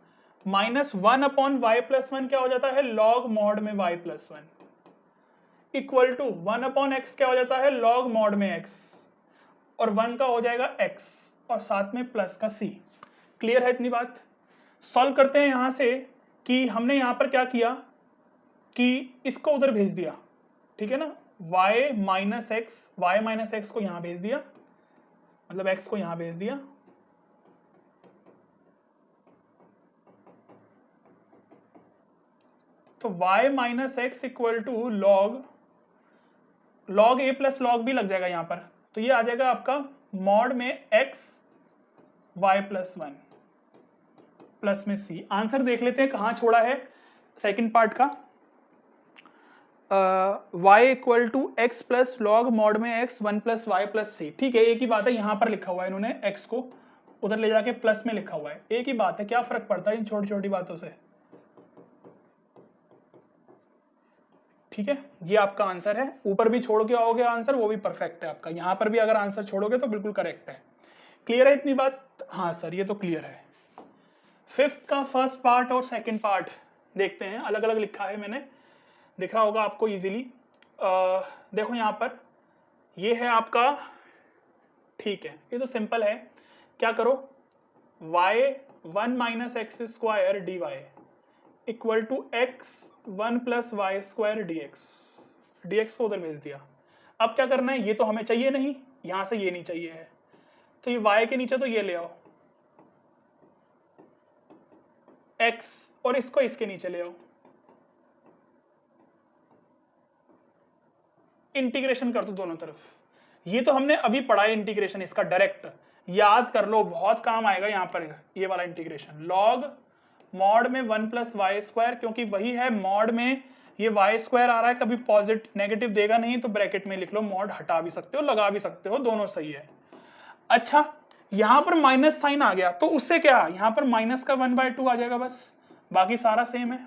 माइनस 1 अपॉन वाई प्लस 1 क्या हो जाता है, लॉग मॉड में y plus 1 equal to 1 upon x क्या हो जाता है, लॉग मॉड में x, और 1 का हो जाएगा x और साथ में प्लस का c। क्लियर है इतनी बात? सॉल्व करते हैं यहां से, कि हमने यहां पर क्या किया कि इसको उधर भेज दिया, ठीक है ना, y माइनस एक्स को यहां भेज दिया, मतलब x को यहां भेज दिया, तो y minus x equal to log a plus log b लग जाएगा यहां पर, तो ये आ जाएगा आपका मॉड में x y प्लस 1 प्लस में c। आंसर देख लेते हैं कहां छोड़ा है सेकंड पार्ट का, y equal to x plus log mod में x 1 plus y plus c. ठीक है, एक ही बात है, यहां पर लिखा हुआ है इन्होंने x को उधर ले जाके प्लस में लिखा हुआ है, एक ही बात है, क्या फर्क पड़ता है इन छोटी छोटी बातों से। ठीक है, ये आपका आंसर है, ऊपर भी छोड़ के आओगे आंसर वो भी परफेक्ट है आपका, यहां पर भी अगर आंसर छोड़ोगे तो बिल्कुल करेक्ट है। क्लियर है इतनी बात? हाँ सर ये तो क्लियर है। फिफ्थ का फर्स्ट पार्ट और सेकंड पार्ट देखते हैं, अलग अलग लिखा है मैंने, दिख रहा होगा आपको इजीली। देखो यहां पर ये है आपका, ठीक है ये तो सिंपल है, क्या करो, y 1 minus x square D Y equal to x 1 plus Y square d x को उधर भेज दिया। अब क्या करना है, ये तो हमें चाहिए नहीं, यहां से ये नहीं चाहिए है, तो ये y के नीचे तो ये ले आओ x, और इसको इसके नीचे ले आओ, इंटीग्रेशन कर दो दोनों तरफ। ये तो हमने अभी पढ़ा है इंटीग्रेशन, इसका डायरेक्ट याद कर लो, बहुत काम आएगा यहाँ पर ये वाला इंटीग्रेशन। लॉग मॉड में 1 प्लस वाई स्क्वायर, क्योंकि वही है मॉड में, ये वाई स्क्वायर आ रहा है, कभी पॉजिटिव नेगेटिव देगा नहीं, तो ब्रैकेट में लिख लो, मॉड हटा भी सकते हो लगा भी सकते हो, दोनों सही है। अच्छा यहां पर माइनस साइन आ गया तो उससे क्या, यहां पर माइनस का 1/2 आ जाएगा, बस बाकी सारा सेम है।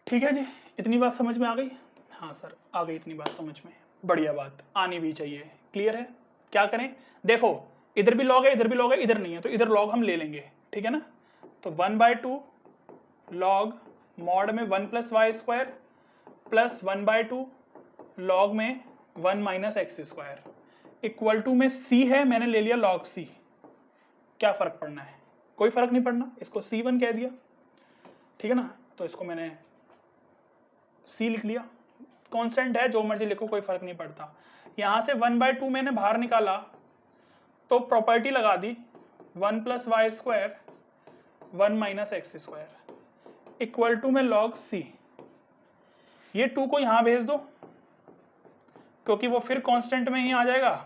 ठीक है जी, इतनी बात समझ में आ गई? हाँ सर आ गई इतनी बात समझ में, बढ़िया बात, आनी भी चाहिए। क्लियर है? क्या करें, देखो इधर भी लॉग है, इधर भी लॉग है, इधर नहीं है, तो इधर लॉग हम ले लेंगे, ठीक है ना। तो 1/2 लॉग मॉड में 1 + y² प्लस 1/2 लॉग में 1 - x² इक्वल टू में c है, मैंने ले लिया log c। क्या फर्क पड़ना है, कोई फर्क नहीं पड़ना, इसको c1 कह दिया, ठीक है ना। तो इसको मैंने c लिख लिया, कांस्टेंट है, जो मर्जी लिखो कोई फर्क नहीं पड़ता। यहां से 1/2 मैंने बाहर निकाला तो प्रॉपर्टी लगा दी 1 + y² 1 - x² इक्वल टू में log c। ये 2 को यहां भेज दो क्योंकि वो फिर कांस्टेंट में ही आ जाएगा,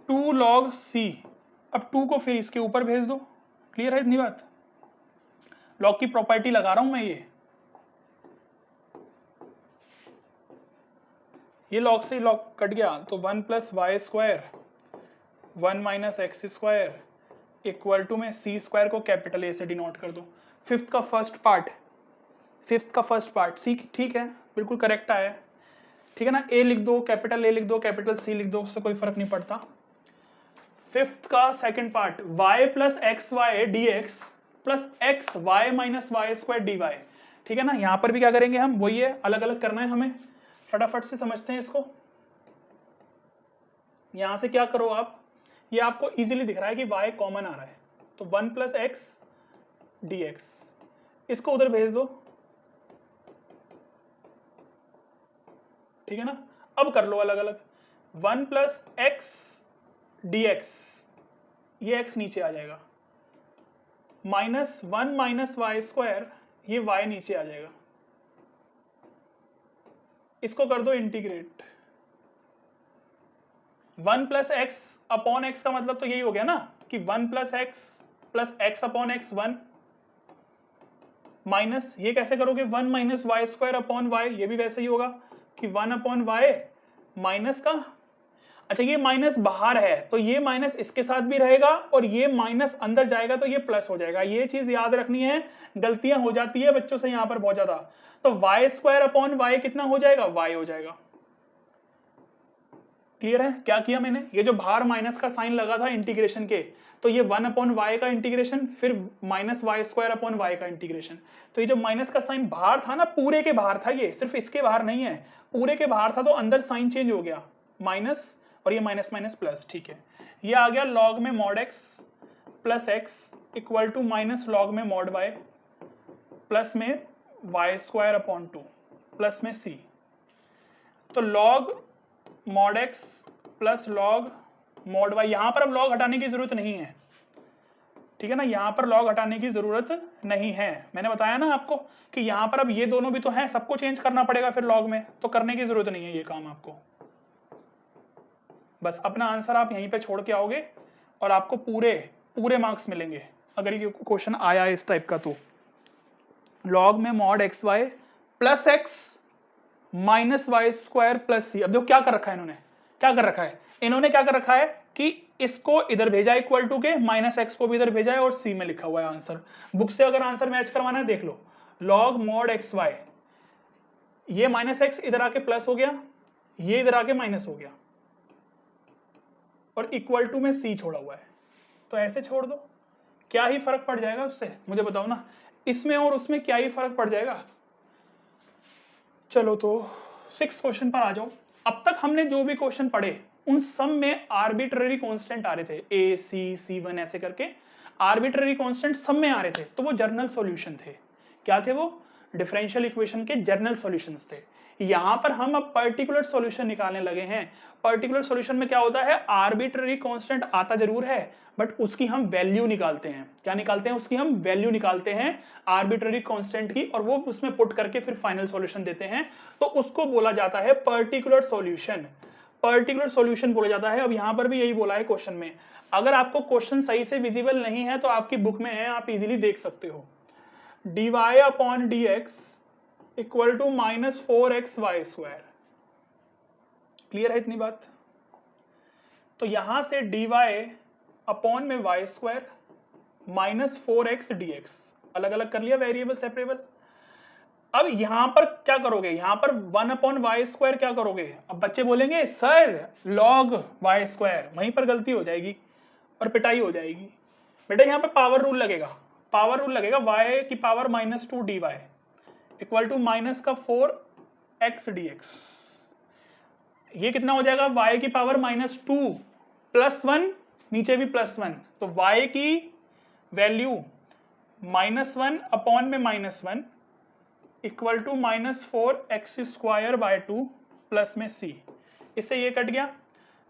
2 log c। अब 2 को फिर इसके ऊपर भेज दो। क्लियर है इतनी बात? लॉग की प्रॉपर्टी लगा रहा हूं मैं, ये लॉग से लॉग कट गया तो 1 + y² 1 - x² इक्वल टू में c² को कैपिटल ए से डिनोट कर दो। फिफ्थ का फर्स्ट पार्ट सी, ठीक है, बिल्कुल करेक्ट आया, ठीक है ना। ए लिख दो, कैपिटल ए लिख दो, कैपिटल सी लिख दो, उससे कोई फर्क नहीं पड़ता। फिफ्थ का second part y + xy dx plus xy - y² dy, ठीक है ना। यहां पर भी क्या करेंगे हम, वही है, अलग अलग करना है हमें, फटाफट से समझते हैं इसको। यहां से क्या करो आप, ये आपको इजीली दिख रहा है कि y कॉमन आ रहा है, तो 1 + x dx, इसको उधर भेज दो, ठीक है ना। अब कर लो अलग अलग, 1 + x dx, ये x नीचे आ जाएगा, -1 - y², ये y नीचे आ जाएगा, इसको कर दो इंटीग्रेट। 1 + x/x का मतलब तो यही हो गया ना कि 1 + x + x/x 1 माइनस, ये कैसे करोगे 1 - y²/y, ये भी वैसे ही होगा कि 1/y माइनस का, अच्छा ये माइनस बाहर है तो ये माइनस इसके साथ भी रहेगा और ये माइनस अंदर जाएगा तो ये प्लस हो जाएगा। ये चीज याद रखनी है, गलतियां हो जाती है बच्चों से यहाँ पर बहुत ज्यादा। तो y²/y कितना हो जाएगा, y हो जाएगा। क्लियर है? क्या किया मैंने, ये जो बाहर माइनस का साइन लगा था इंटीग्रेशन के, तो ये 1/y का इंटीग्रेशन, फिर -y²/y का इंटीग्रेशन। तो ये जो माइनस का साइन बाहर था ना, पूरे के बाहर था, ये सिर्फ इसके बाहर नहीं है, पूरे के बाहर था, तो अंदर साइन चेंज हो गया, माइनस और ये माइनस माइनस प्लस, ठीक है। ये आ गया log में mod x plus x equal to minus log में mod y प्लस में y²/2 प्लस में c। तो log mod x plus log mod y, यहां पर अब log हटाने की जरूरत नहीं है, ठीक है ना, यहां पर log हटाने की जरूरत नहीं है। मैंने बताया ना आपको कि यहां पर अब ये दोनों भी तो हैं, सबको चेंज करना पड़ेगा फिर log में, तो करने की जरूरत नहीं है ये काम आपको। बस अपना आंसर आप यहीं पे छोड़ के आओगे और आपको पूरे मार्क्स मिलेंगे अगर ये क्वेश्चन आया है इस टाइप का। तो log में mod xy plus x minus y² plus c। अब देखो क्या कर रखा है इन्होंने, क्या कर रखा है, इन्होंने क्या कर रखा है कि इसको इधर भेजा इक्वल टू के, -x को भी इधर भेजा है और c में लिखा हुआ है आंसर। बुक से अगर आंसर मैच करवाना है देख लो, log mod xy, ये -x इधर आके प्लस हो गया, ये इधर आके माइनस हो गया और इक्वल टू में c छोड़ा हुआ है, तो ऐसे छोड़ दो, क्या ही फर्क पड़ जाएगा उससे, मुझे बताओ ना, इसमें और उसमें क्या ही फर्क पड़ जाएगा। चलो तो 6th क्वेश्चन पर आ जाओ। अब तक हमने जो भी क्वेश्चन पढ़े उन सब में आर्बिट्ररी कांस्टेंट आ रहे थे, a c c1 ऐसे करके आर्बिट्ररी कांस्टेंट सब में आ रहे थे, तो वो जर्नल सॉल्यूशन थे। क्या थे वो, डिफरेंशियल इक्वेशन के जर्नल सॉल्यूशंस थे। यहां पर हम अब पर्टिकुलर सॉल्यूशन निकालने लगे हैं। पर्टिकुलर सॉल्यूशन में क्या होता है, आर्बिट्ररी कांस्टेंट आता जरूर है बट उसकी हम वैल्यू निकालते हैं। क्या निकालते हैं, उसकी हम वैल्यू निकालते हैं आर्बिट्ररी कांस्टेंट की, और वो उसमें पुट करके फिर फाइनल सॉल्यूशन देते हैं, तो उसको बोला जाता है पर्टिकुलर सॉल्यूशन। पर्टिकुलर सॉल्यूशन बोला जाता है। अब यहां पर भी यही बोला है क्वेश्चन में। अगर आपको क्वेश्चन सही से विजिबल नहीं है तो आपकी बुक में है, आप इजीली देख सकते हो। dy/dx equal to -4xy²। Clear है इतनी बात? तो यहां से dy अपॉन में y² -4x dx अलग अलग कर लिया, वेरिएबल सेपरेबल। अब यहां पर क्या करोगे, यहां पर 1/y² क्या करोगे? अब बच्चे बोलेंगे सर log y², वहीं पर गलती हो जाएगी और पिटाई हो जाएगी। बेटा यहां पर पावर रूल लगेगा, पावर रूल लगेगा, y की power -2 dy equal to -4x dx। ये कितना हो जाएगा? y की पावर -2 +1, नीचे भी +1, तो y की वैल्यू -1 अपॉन में -1 इक्वल टू -4x² 2 प्लस में c। इससे ये कट गया,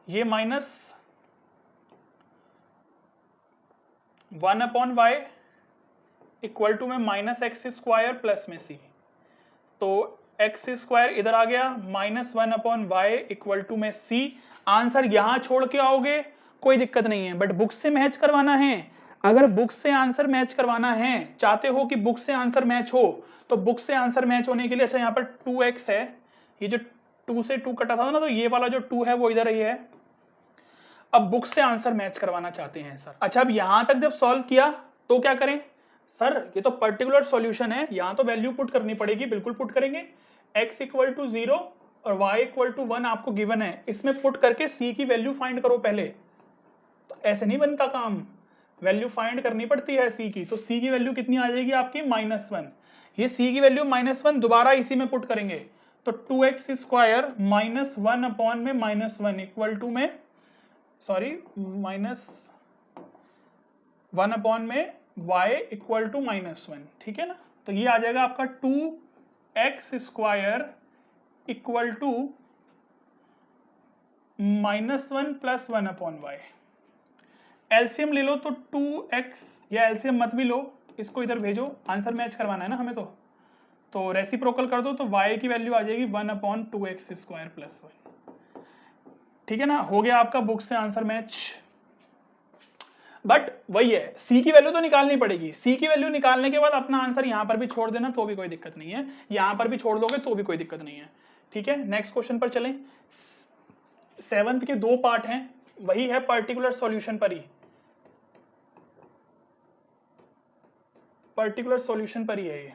ये -1/y इक्वल टू में -x² प्लस में c। तो x² इधर आ गया, -1/y इक्वल टू में c। आंसर यहां छोड़ के आओगे कोई दिक्कत नहीं है, बट बुक से मैच करवाना है। अगर बुक से आंसर मैच करवाना है, चाहते हो कि बुक से आंसर मैच हो, तो बुक से आंसर मैच होने के लिए, अच्छा यहाँ पर 2x है, ये जो 2 से 2 कटा था ना, तो ये वाला जो 2 है वो इधर ही है। अब बुक से आंसर मैच करवाना चाहते हैं सर। अच्छा अब यहां तक जब सॉल्व किया तो क्या करें? सर ये तो पर्टिकुलर सॉल्यूशन है, यहां तो वैल्यू पुट करनी पड़ेगी, बिल्कुल पुट करेंगे। x इक्वल टू 0 और y इक्वल टू 1 आपको गिवन है, इसमें पुट करके c की वैल्यू फाइंड करो पहले। तो ऐसे नहीं बनता काम, वैल्यू फाइंड करनी पड़ती है c की। तो c की वैल्यू कितनी आ जाएगी आपकी? -1। ये c की वैल्यू -1 दोबारा इसी में पुट करेंगे, तो 2x² -1 अपॉन में -1 इक्वल टू में, सॉरी -1 अपॉन में y इक्वल टू -1, ठीक है ना। तो ये आ जाएगा आपका 2x² equal to -1 + 1 upon y। LCM ले लो तो 2x, या एलसीएम मत भी लो, इसको इधर भेजो, आंसर मैच करवाना है ना हमें। तो रेसिप्रोकल कर दो, तो y की वैल्यू आ जाएगी 1/2x² + 1। ठीक है ना, हो गया आपका बुक से आंसर मैच। बट वही है, c की वैल्यू तो निकालनी पड़ेगी। c की वैल्यू निकालने के बाद अपना आंसर यहां पर भी छोड़ देना तो भी कोई दिक्कत नहीं है, यहां पर भी छोड़ दोगे तो भी कोई दिक्कत नहीं है। ठीक है, नेक्स्ट क्वेश्चन पर चलें। 7th के 2 पार्ट हैं, वही है पर्टिकुलर सॉल्यूशन पर ही, पर्टिकुलर सॉल्यूशन पर ही है ये।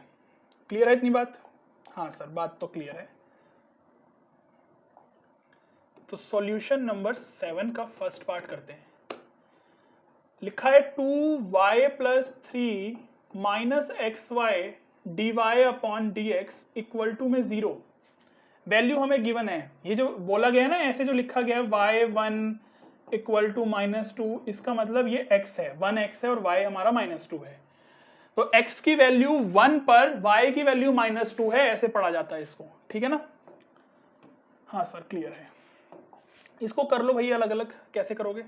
क्लियर है इतनी बात? हाँ सर, बात तो क्लियर है। तो सॉल्यूशन नंबर 7 का फर्स्ट पार्ट करते हैं। लिखा है 2y + 3 - xy dy upon dx equal to में 0। वैल्यू हमें गिवन है, ये जो बोला गया है ना, ऐसे जो लिखा गया है y1 इक्वल टू -2, इसका मतलब ये x है, 1x है और y हमारा -2 है। तो x की वैल्यू 1 पर y की वैल्यू -2 है, ऐसे पढ़ा जाता है इसको। ठीक है ना? हाँ सर क्लियर है। इसको कर लो भैया अलग अलग, कैसे करोगे?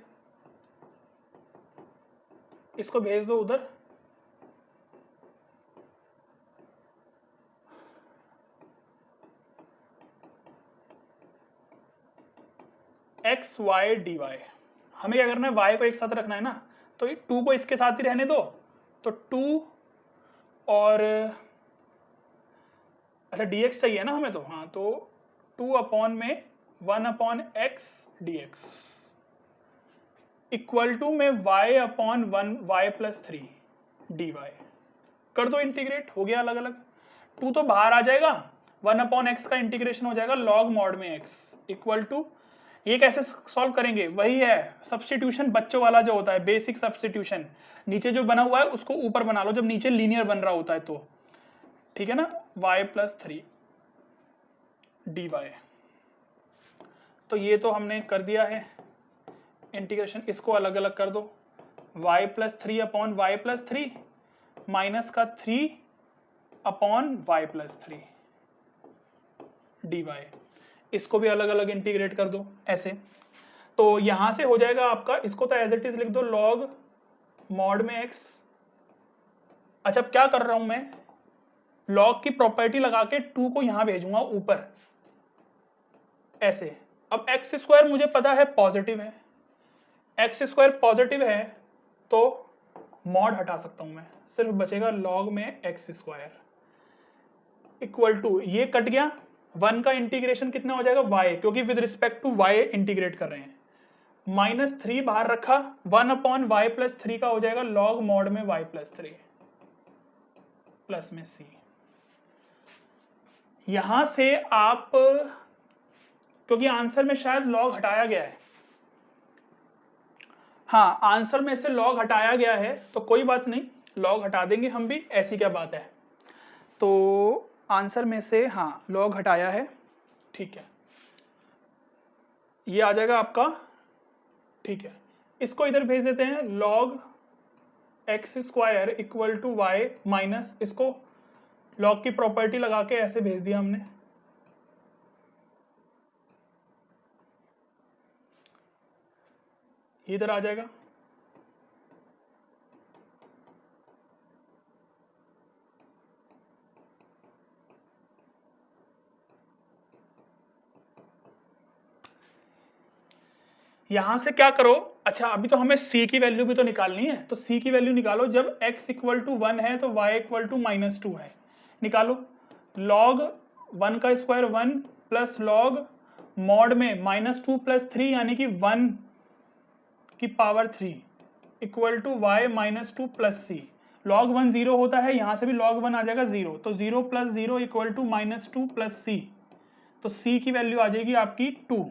इसको भेज दो उधर। एक्स वाई डी वाई, हमें क्या करना है? y को एक साथ रखना है ना, तो 2 को इसके साथ ही रहने दो, तो 2 और अच्छा dx चाहिए ना हमें, तो हाँ, तो 2 अपॉन में 1/x dx इक्वल टू में y अपॉन 1 y + 3 dy। कर दो इंटीग्रेट, हो गया अलग अलग। 2 तो बाहर आ जाएगा, 1/x का इंटीग्रेशन हो जाएगा log mod में x इक्वल टू, ये कैसे सॉल्व करेंगे? वही है सब्स्टिट्यूशन बच्चों वाला जो होता है, बेसिक सब्स्टिट्यूशन। नीचे जो बना हुआ है उसको ऊपर बना लो जब नीचे लीनियर बन रहा होता है तो, ठीक है ना। y + 3 dy, तो ये तो हमने कर दिया है इंटीग्रेशन। इसको अलग अलग कर दो, y + 3 अपॉन y + 3 माइनस का 3 अपॉन y + 3 dy, इसको भी अलग अलग इंटीग्रेट कर दो ऐसे। तो यहां से हो जाएगा आपका, इसको तो एज इट इज लिख दो log mod में x। अच्छा अब क्या कर रहा हूं मैं? log की प्रॉपर्टी लगा के 2 को यहां भेजूंगा ऊपर ऐसे। अब x² मुझे पता है पॉजिटिव है, x² पॉजिटिव है तो मॉड हटा सकता हूं मैं, सिर्फ बचेगा log में x²। इक्वल टू, ये कट गया, 1 का इंटीग्रेशन कितना हो जाएगा y, क्योंकि with respect to y integrate कर रहे हैं, -3 बाहर रखा, 1/y+3 का हो जाएगा log mod में y+3 प्लस में c। यहां से आप, क्योंकि आंसर में शायद लॉग हटाया गया है, हाँ आंसर में से लॉग हटाया गया है, तो कोई बात नहीं, लॉग हटा देंगे हम भी, ऐसी क्या बात है। तो आंसर में से हाँ लॉग हटाया है, ठीक है, ये आ जाएगा आपका, ठीक है। इसको इधर भेज देते हैं, log x² equal to y minus, इसको log की प्रॉपर्टी लगा के ऐसे भेज दिया हमने, इधर आ जाएगा। यहां से क्या करो, अच्छा अभी तो हमें c की वैल्यू भी तो निकालनी है, तो c की वैल्यू निकालो, जब x इक्वल टू 1 है तो y इक्वल टू -2 है, निकालो। log 1 का स्क्वायर 1 प्लस log मॉड में -2 + 3 यानी कि 1 की power 3 equal to y -2 + c। log 1 0 होता है, यहां से भी log 1 आ जाएगा 0, तो 0 + 0 इक्वल टू -2 + c, तो c की वैल्यू आ जाएगी आपकी 2।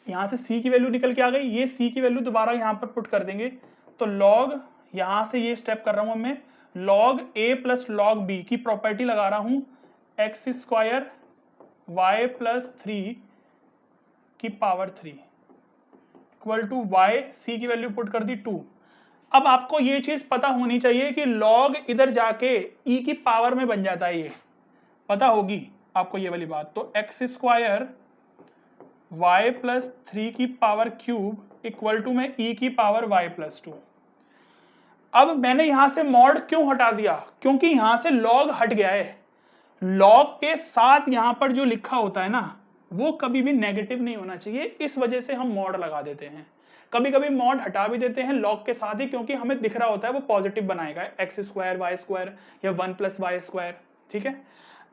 यहां से c की वैल्यू निकल के आ गई, ये c की वैल्यू दोबारा यहां पर पुट कर देंगे, तो log, यहां से ये स्टेप कर रहा हूं मैं, log a plus log b की प्रॉपर्टी लगा रहा हूं, x² y+3 की power 3 equal to y, c की वैल्यू पुट कर दी 2। अब आपको ये चीज पता होनी चाहिए कि log इधर जाके e की पावर में बन जाता है, ये पता होगी आपको ये वाली बात। तो x² y+3 की पावर क्यूब इक्वल टू में e की पावर y+2। अब मैंने यहां से मॉड क्यों हटा दिया, क्योंकि यहां से log हट गया है, log के साथ यहां पर जो लिखा होता है ना, वो कभी भी नेगेटिव नहीं होना चाहिए, इस वजह से हम मॉड लगा देते हैं। कभी कभी मॉड हटा भी देते हैं log के साथ ही, क्योंकि हमें दिख रहा होता है वो पॉजिटिव बनाएगा, x² y² या 1 + y², ठीक है।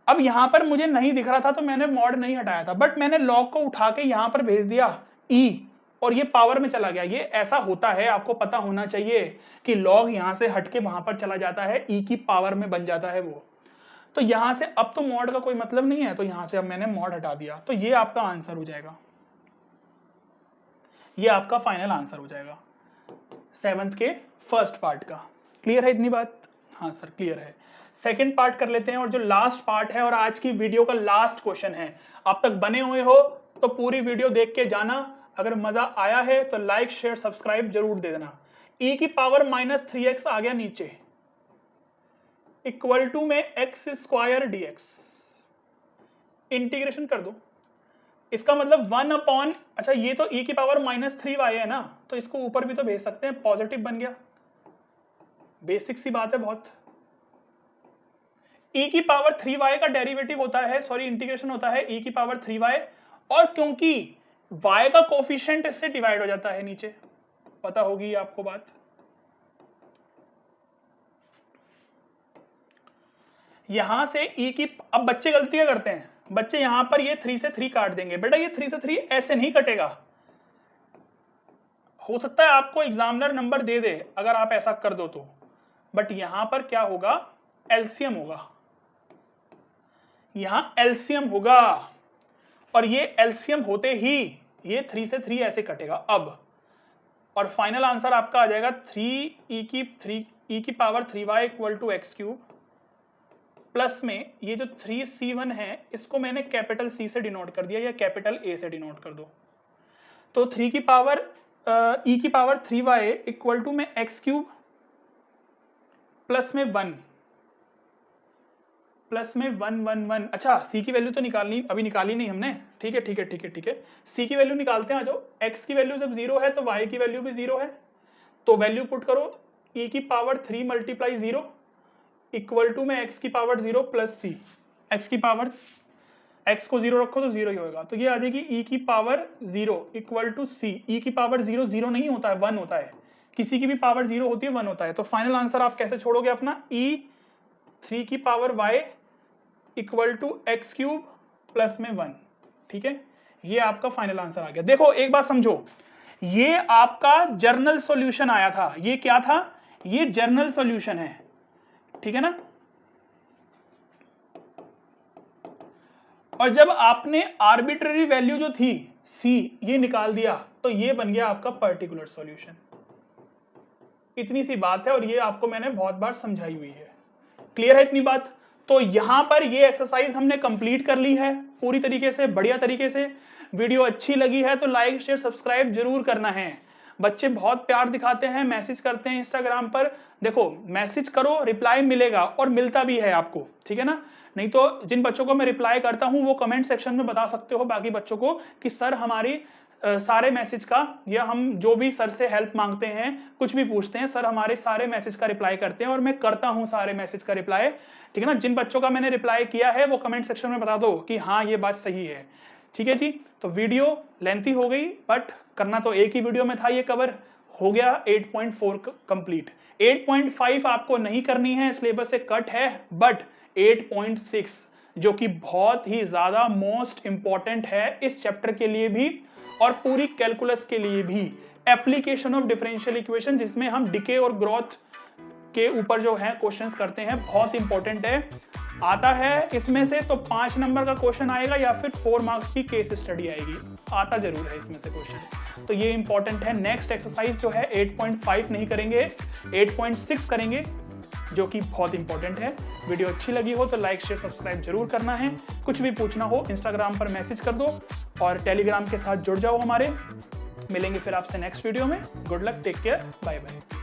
अब यहां पर मुझे नहीं दिख रहा था तो मैंने मॉड नहीं हटाया था, बट मैंने log को उठा के यहां पर भेज दिया e, और ये पावर में चला गया। ये ऐसा होता है, आपको पता होना चाहिए कि log यहां से हट के वहां पर चला जाता है, e की पावर में बन जाता है वो। तो यहां से अब तो मॉड का कोई मतलब नहीं है, तो यहां से अब मैंने मॉड हटा दिया, तो ये आपका आंसर हो जाएगा, ये आपका फाइनल आंसर हो जाएगा 7th के फर्स्ट पार्ट का। क्लियर है इतनी बात? हाँ सर क्लियर है। सेकंड पार्ट कर लेते हैं, और जो लास्ट पार्ट है और आज की वीडियो का लास्ट क्वेश्चन है। आप तक बने हुए हो तो पूरी वीडियो देख के जाना, अगर मजा आया है तो लाइक शेयर सब्सक्राइब जरूर दे देना। e की पावर -3x आ गया नीचे, इक्वल टू में x² dx, इंटीग्रेशन कर दो, इसका मतलब 1/, अच्छा ये तो e की पावर -3y है ना, तो इसको ऊपर भी तो भेज सकते हैं, पॉजिटिव बन गया, बेसिक सी बात है बहुत। e की पावर 3y का डेरिवेटिव होता है, सॉरी इंटीग्रेशन होता है e की पावर 3y, और क्योंकि y का कोफिशिएंट इससे डिवाइड हो जाता है नीचे, पता होगी आपको बात। यहां से e की, अब बच्चे गलती क्या करते हैं, बच्चे यहां पर ये 3 से 3 काट देंगे, बेटा ये 3 से 3 ऐसे नहीं कटेगा, हो सकता है आपको एग्जामिनर नंबर दे दे अगर आप ऐसा कर दो तो, बट यहां पर क्या होगा, एलसीएम होगा, यहां एलसीएम होगा, और ये एलसीएम होते ही ये 3 से 3 ऐसे कटेगा अब, और फाइनल आंसर आपका आ जाएगा 3e की power 3y equal to x³ plus में ये जो 3c1 है इसको मैंने कैपिटल C से डिनोट कर दिया, या कैपिटल A से डिनोट कर दो, तो 3 की पावर e की पावर 3y इक्वल टू में x³ प्लस में 1 प्लस में 1 अच्छा c की वैल्यू तो निकालनी, अभी निकाली नहीं हमने, ठीक है ठीक है ठीक है ठीक है, c की वैल्यू निकालते हैं। आ जाओ, x की वैल्यू जब 0 है तो y की वैल्यू भी 0 है, तो वैल्यू पुट करो, e की पावर 3 × 0 इक्वल टू में x की पावर 0 प्लस c, x की पावर, x को 0 रखो तो 0 ही होगा, तो ये आ जाएगी e की power 0 equal to c। e की पावर 0 0 नहीं होता है, 1 होता है, किसी की भी पावर 0 होती है 1 होता है, तो फाइनल आंसर आप कैसे छोड़ोगे अपना, e 3 की power y equal to x cube plus में 1। ठीक है, ये आपका फाइनल आंसर आ गया। देखो एक बात समझो, ये आपका जर्नल सॉल्यूशन आया था, ये क्या था, ये जर्नल सॉल्यूशन है, ठीक है ना। और जब आपने आर्बिट्ररी वैल्यू जो थी c ये निकाल दिया तो ये बन गया आपका पर्टिकुलर सॉल्यूशन। इतनी सी बात है और ये आपको मैंने बहुत बार समझाई हुई है। क्लियर है इतनी बात? तो यहां पर ये एक्सरसाइज हमने कंप्लीट कर ली है पूरी तरीके से, बढ़िया तरीके से। वीडियो अच्छी लगी है तो लाइक शेयर सब्सक्राइब जरूर करना है। बच्चे बहुत प्यार दिखाते हैं, मैसेज करते हैं इंस्टाग्राम पर। देखो मैसेज करो, रिप्लाई मिलेगा और मिलता भी है आपको, ठीक है ना। नहीं तो जिन बच्चों को मैं रिप्लाई करता हूं वो कमेंट सेक्शन में बता सकते हो बाकी बच्चों को कि सर हमारी सारे मैसेज का, या हम जो भी सर से हेल्प मांगते हैं, कुछ भी पूछते हैं, सर हमारे सारे मैसेज का रिप्लाई करते हैं और मैं करता हूं सारे मैसेज का रिप्लाई, ठीक है ना। जिन बच्चों का मैंने रिप्लाई किया है वो कमेंट सेक्शन में बता दो कि हाँ ये बात सही है, ठीक है जी। तो वीडियो लेंथी हो गई बट करना तो एक ही वीडियो में था, ये कवर हो गया 8.4 कंप्लीट। 8.5 आपको नहीं करनी है, सिलेबस से कट है, बट 8.6 जो कि बहुत ही ज्यादा मोस्ट इंपॉर्टेंट है इस चैप्टर के लिए भी और पूरी कैलकुलस के लिए भी। एप्लीकेशन ऑफ डिफरेंशियल इक्वेशन, जिसमें हम डिके और ग्रोथ के ऊपर जो है क्वेश्चंस करते हैं, बहुत इंपॉर्टेंट है। आता है इसमें से तो 5 नंबर का क्वेश्चन आएगा या फिर 4 मार्क्स की केस स्टडी आएगी, आता जरूर है इसमें से क्वेश्चन, तो ये इंपॉर्टेंट है। नेक्स्ट एक्सरसाइज जो है 8.5 नहीं करेंगे, 8.6 करेंगे, जो कि बहुत इंपॉर्टेंट है। वीडियो अच्छी लगी हो तो लाइक शेयर सब्सक्राइब जरूर करना है। कुछ भी पूछना हो इंस्टाग्राम पर मैसेज कर दो और टेलीग्राम के साथ जुड़ जाओ हमारे। मिलेंगे फिर आपसे नेक्स्ट वीडियो में। Good luck, take care, bye bye.